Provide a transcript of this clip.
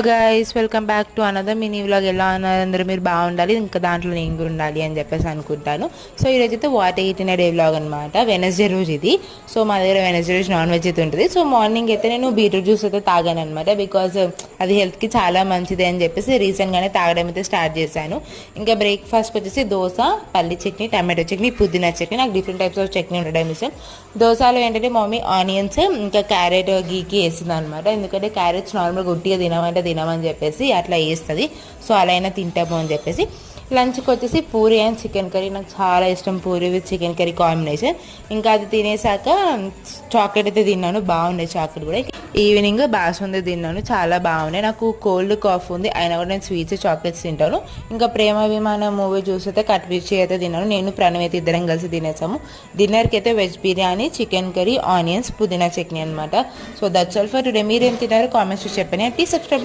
Guys welcome back to another mini vlog. ఎలా ఉన్నారు అందరూ? మీరు బాగుండాలి, ఇంకా దాంట్లో నేను కూడా ఉండాలి అని చెప్పేసి అనుకుంటాను. సో ఈరోజు అయితే వాట్ ఎయిట్ డే వ్లాగ్ అనమాట. వెనస్డే రోజు ఇది. సో మా దగ్గర వెనస్డే రోజు నాన్ వెజ్ అయితే ఉంటుంది. సో మార్నింగ్ అయితే నేను బీట్రూట్ జ్యూస్ అయితే తాగాను అనమాట. బికాజ్ అది హెల్త్కి చాలా మంచిది అని చెప్పేసి రీసెంట్గానే తాగడం అయితే స్టార్ట్ చేశాను. ఇంకా బ్రేక్ఫాస్ట్కి వచ్చేసి దోశ, పల్లి చట్నీ, టమాటో చట్నీ, పుదీనా చట్నీ. నాకు డిఫరెంట్ టైప్స్ ఆఫ్ చట్నీ ఉండడం ఇష్టం. దోశలో ఏంటంటే మమ్మీ ఆనియన్స్ ఇంకా క్యారెట్ గీకి వేసింది అనమాట. ఎందుకంటే క్యారెట్స్ నార్మల్గా గుట్టిగా తినమని చెప్పేసి అట్లా వేస్తుంది. సో అలా అయినా తింటాము అని చెప్పేసి. లంచ్కి వచ్చేసి పూరి అండ్ చికెన్ కర్రీ. నాకు చాలా ఇష్టం puri with chicken curry combination. ఇంకా అది తినేసాక చాక్లెట్ అయితే తిన్నాను, బాగున్నాయి చాక్లెట్ కూడా. ఈవినింగ్ బాసుంది తిన్నాను, చాలా బాగున్నాయి. నాకు కోల్డ్ కాఫ్ ఉంది, అయినా కూడా నేను స్వీట్స్ చాక్లెట్స్ తింటాను. ఇంకా ప్రేమ విమానం మూవీ చూస్తే కట్ మిర్చి అయితే తిన్నాను. నేను ప్రణవ్ అయితే ఇద్దరం కలిసి తినేసాము. డిన్నర్కి అయితే veg biryani, chicken curry, onions, పుదీనా చట్నీ అనమాట. So that's all for today. మీరేం తిన్నారు కామెంట్స్ చెప్పండి. Please subscribe.